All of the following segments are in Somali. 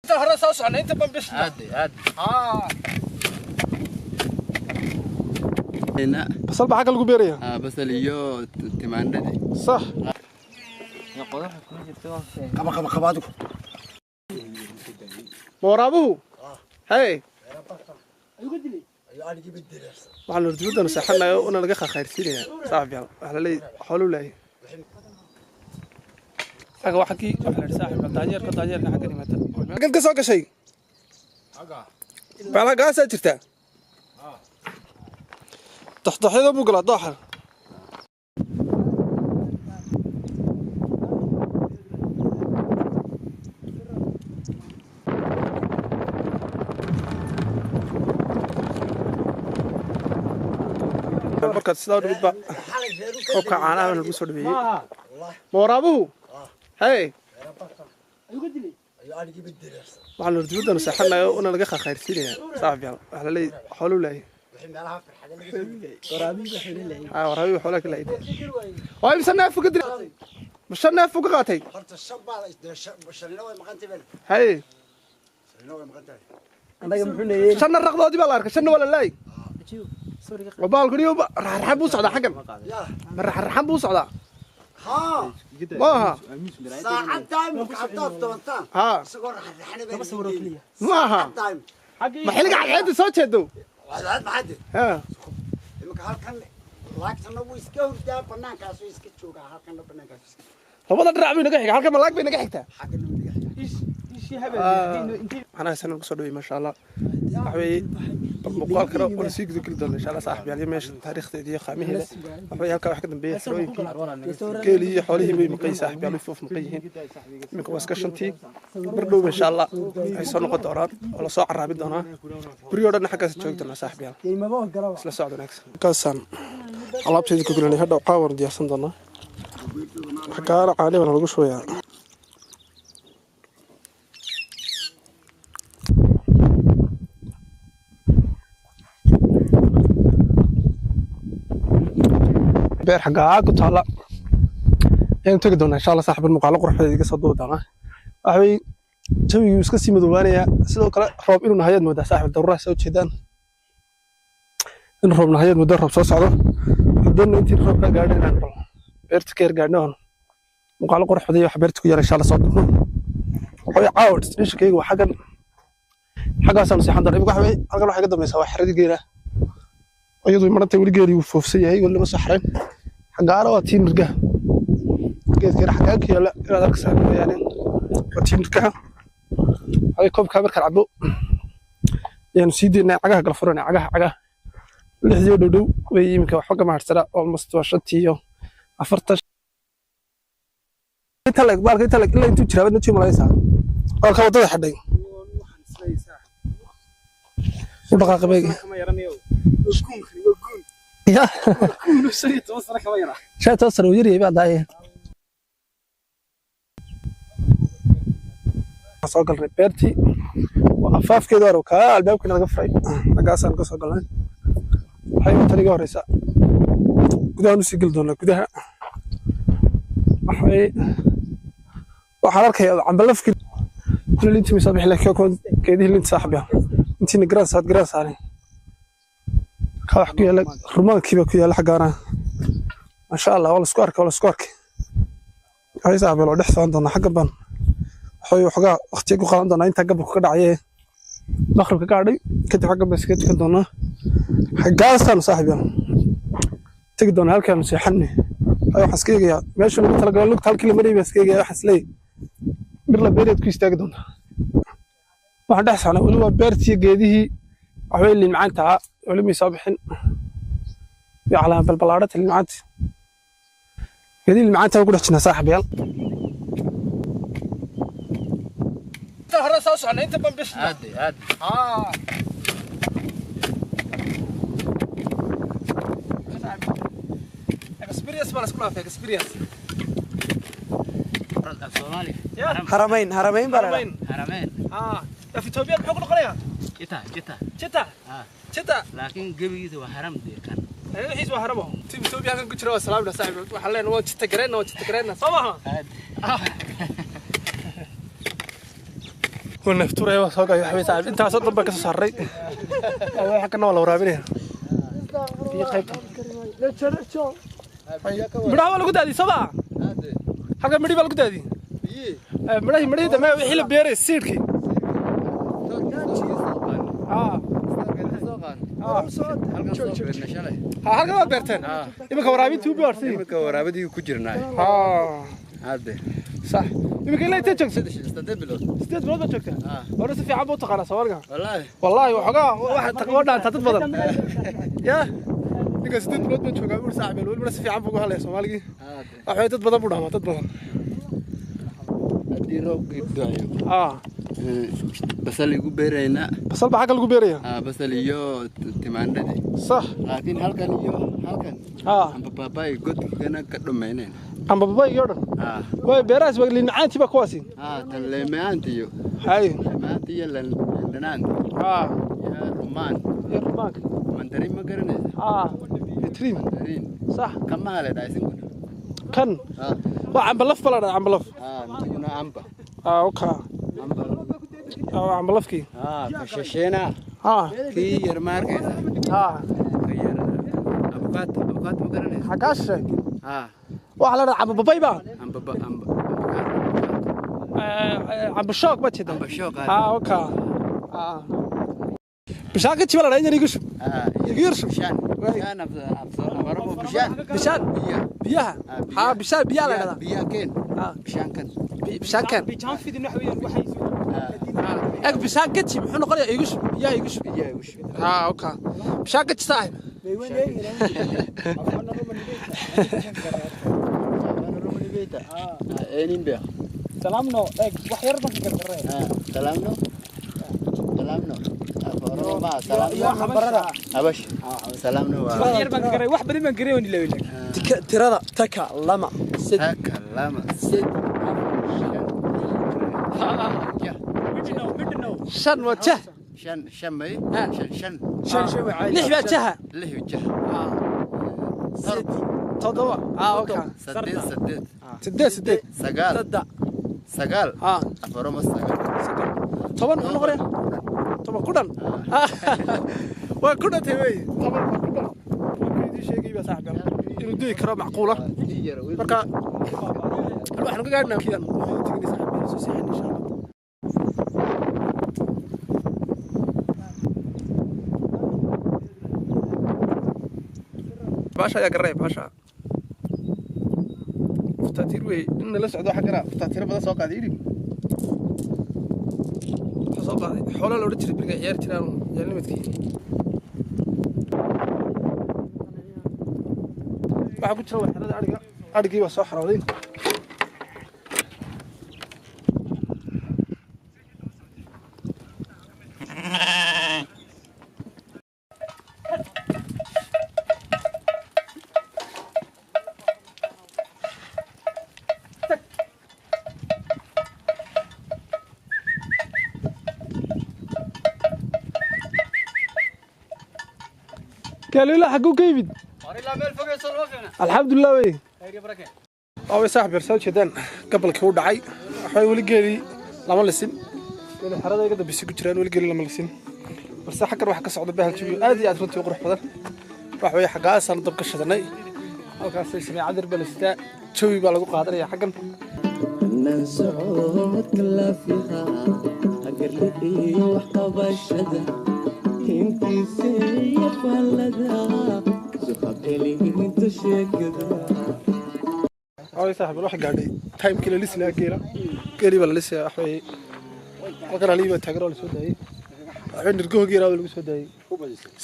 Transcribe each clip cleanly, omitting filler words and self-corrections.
انت هرس اصلا انت بنبش عادي هنا بصل بحق لو بيريا بصل iyo tamaandhada صح يا قدح كل جبتوا قبادك ورابه هاي انا جبت درس waxaan nordibadana saxanayo una laga khayirsiinaya saaxib yaal waxa la leeyahay xoolo leeyahay aga waxa ki waxa la saaxib taajeerka xagga nimata halkan ka soo gashay bala gaasa jirta taxtaxida buu gala dooxa marka sidaa dhibba qofka caanaha lagu soo dhabeeyay waraabuhu hay انا جبت درس waxaan nordibadana saxanayo una laga khayirsiinaya saaxib yaal waxa la leeyahay xoolo leeyahay waraabi xoolo kale way bisana fuka dir mashana fuka qaatay horta shabaal shalno way maqantay bal hay shalno way maqantay anaga muxuu leeyahay shana raqdoodii baa la arkay shana wala leey وبال قريب رح بوس على حقن رح بوس على ها ماها ساعة تايم قعدت طبطان ها سكور رحنا بين ماها تايم ما حلق على الحد سو جدو واحد ما حد ها imika halkan laagtana wuu iska hurdaa banaankaas wuu iska joogaa halkana banaankaas labada dhinac bay naga xigay halka malaag bay naga xigtaa xagana wuu naga أنا سنة قصدي ما شاء الله أحوي مقال كرا ولا سيق ذكر دول إن شاء الله صاحب يعني ماشي تاريخ تدي خامه أحوي هالك واحد من بيه حلوين كيلي حواليه مقيس صاحب يعني فوف مقيهين من كواس كشنتي بردو إن شاء الله هيصير نقطة دوران ولا صاع رابط دونا بريودنا حكا تشوك دونا صاحب يعني سلا ساعة نكس كاسان الله بتجي كلنا هذا قاور دي أصلا دونا حكا عالي ولا نقول شوية beer xagaa ku taala in tagi doona insha Allah saaxiib muuqaal qurxoon iga soo doodana waxay jawigu iska sii madoobaanaya sidoo kale roob inuu hayad moodaa saaxiib daruuraha soo jeedaan in roobna hayad moodaa roob soo socdo haddana intii roob ka gaadhay inaan beerta ka gaadhno muuqaal qurxoon iyo wax beerta ku yar insha Allah soo doona waxay caawid isdhishkayga waxa xagaasan si xandar ibaga waxay halkan waxa ka dambaysaa wax xiradi geela ayadoo maranta wali geeli uu foofsan yahay wali ma saxreen xagaara waa tiimirga geedka xagaa ka yaala inaad arkaysaa yani waa tiimirga ay koob ka marka cabo yani sideena cagaha gal furan cagaha lixdiyo dhow way imika wax ka maarsara almost waa 5 iyo 40 talag baalka talag ilaa intuu jiraabad intuu malaysa halka wadada xadhay وبقى قبيقي يا شا توصل ويري بعد هاي soo galnay beertii waa afaafkeeda hore ka albaabkana laga furay lagaasaan ka soo galnay waxay taniga horeysa gudaha u sii gal doonaa gudaha waxaan arkayaa cambalafki kulli intii misoo bixi laakiin koon geedihii linta saaxiibaya intii grass aan ka wax ku yaala rumaankiiba ku yaala xagaana ma sha Allah wala isku arkay ay saaxiib loo dhex soo doona xagga ban waxay waqti ku qaadan doona inta gabadh ka dhacay maqribka gaadhay kadib xagga baskeet ka doona xagaasan saaxiib tagi doona halkan seexanay ay wax iska eegaya meesha lagu talagalay lugta halkii la maray baa iska eegaya wax islay bir la beereed ku istaagi doona waxaan dhex socnaa wali waa beertii geedihii waxay liin macaanta wali ma soo bixin ya calaam balbalaarada liin macaanta geedihii liin macaanta ku dhex jirnaa saaxiibayaal هرس اصلا انت بنبش عادي اكسبيرينس ولا سكولا في اكسبيرينس الصومالي حرمين بلا حرمين في توبيا بحق القريه جتا لكن قبيله وحرم دي كان حيس وحرمه تي توبيا كان كجرا والسلام على صاحب وحلين وان جتا قرينا صباحا والنفتورة يا صاحبي يا حبيبي صاحب أنت أصلا ضبك صاري أول حكنا ولا ورابينه في قيب بدأ ولا قد هذه صباح حاجة مدي ولا قد هذه مدي ده ما يحيل بيرة السيركي هذا ما بيرتين يبقى ورابين تو بيرتين يبقى ورابدي كجرناي هذا صح يمكن لا تجك استدد بلود بتجك ورث في عبو تقرا صورك والله وحقا واحد تقوى انت تتفضل يا يمكن استدد بلود بتجك ور صاحب الول ورث في عبو هلا سومالي waxay dad badan budhaama dad badan hadii roob gidaayo basal igu beerayna basal baa xagga lagu beeraya basal iyo timaandhada sax laakiin halkan amba baabay godkana ka dhumeyneen amba baabay iyo dhan way beeraas waa liin macaanti ba kuwaasi tan leemaanti iyo hay maanti iyo landanaan ya rumaan mandarin ma garanaysa vitrin صح كم هلا دايسين كن وعم بلف ولا عم بلف كنا عمبا اوكي عم بلف كي كشينا كي يرمار كذا كير ابقات مقرنه حكاش وعلى عم ببيبا عم بشوك بتشد عم بشوك اوكي بشاكة شو ولا رأينا يقش يقيرش بشان أبصر بشان بيها بشان بيها لا كذا بيها كين بشان كن بشان في ذي نحوي وحي بشان كتشي محنا قرية يقش يقش اوكي بشان كتش صاحب سلامنا وحير بس سلامنا أبش سلامنا وحير بس كري واحد بدي من كري وني لويلك ترى تكلم شن وجه شن ماي شن لحبة جهة تضوى اوكي سديد سقال أفرم السقال طبعا نقرأ طبعا كودن وكودن تبي طبعا كودن وكيدي شيء بس أحكام إنه دي كرام معقولة مركا الواحد نقول قاعدنا كذا تقدر سحب سوسي إن شاء الله باشا يا قريب باشا فتاتير وي إن لسه عدو حقنا فتاتير بدأ سوق عديري حولا لو رجل برجع عيار تنام يعني متكي بعد كل شوي هذا أرجع بس صح راضين قالوا لا حقو كيفيد الحمد لله وي او صاحب رسال شدان قبل كو دحاي waxay wali geeli lama lisin in xarada iga dabisi ku jiraan wali geeli lama lisin balse xaqar wax ka socdo bahal jiyo aad iyo aad runtii qurux badan wax way xaqaasan dab ka shadanay halkaas ay samee cadir balista jawi baa lagu qaadanaya xaqan nan socod kala fiiha agar lidii wax qabashada intii falada suqab inta sheegada oo saaxiib wax gaadhay time kale lisna geeli baa lisna waxay halkan aliiba taageero la soo daayay waxay nirgo geeraa lagu soo daayay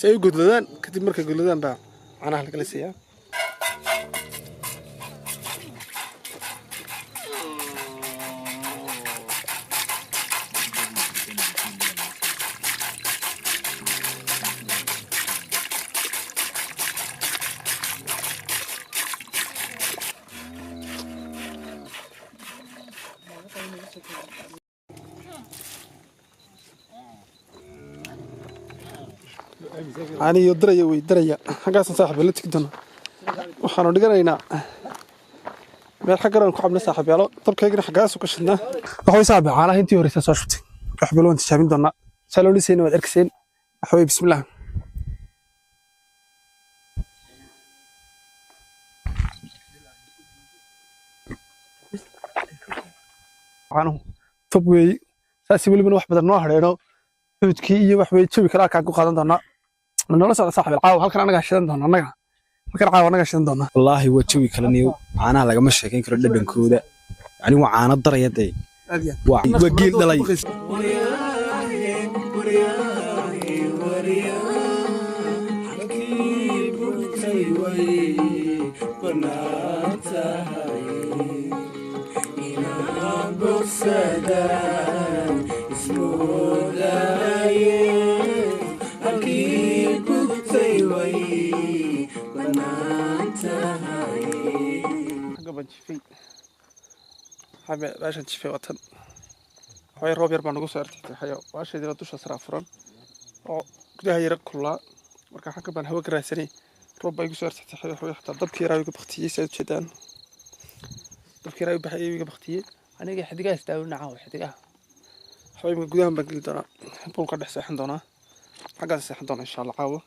say u gudladaan kadib markay gudladaan baa macnaha la kala siiyaa أنا يدري ويدري حاجة صاحب اللي تقدرنا وحنا نقدرنا ما الحجر نكون عم نصاحب يلا طب كيجي حاجة سوق شدنا وهو صعب على هنتي ورثة صاشتي وحبلو أنت شامين دونا سالوا لي سين وأركسين أحوي بسم الله عنه طبوي ساسي ولي من واحد بدل نوع هرينو فوتكي وحوي تشوي كلا كاكو قادن دونا من نوع صاحب العاو هل كان أنا قاشين دونا نجا هل كان عاو أنا قاشين دونا والله هو تشوي كلامي أنا لقى مش شاكين كرد بنكوده يعني وعانا الضرية دي وقيل دلي حبي باش تشفي وطن هاي روب يربع نقص ارتحت حيو واش يدير دوش اسرع فرن او كده يرق كلها marka xaka baan hawo garaasani roob ay soo artay xayo xataa dabkii raawiga baqtiyay soo jeedaan dabkii raawiga baxayay baqtiyay aniga xidigaa istaawina caaw xidigaa xawiga gudahan baan gali doonaa bulka dhex seexan doonaa xaggaas seexan doonaa insha Allah caawa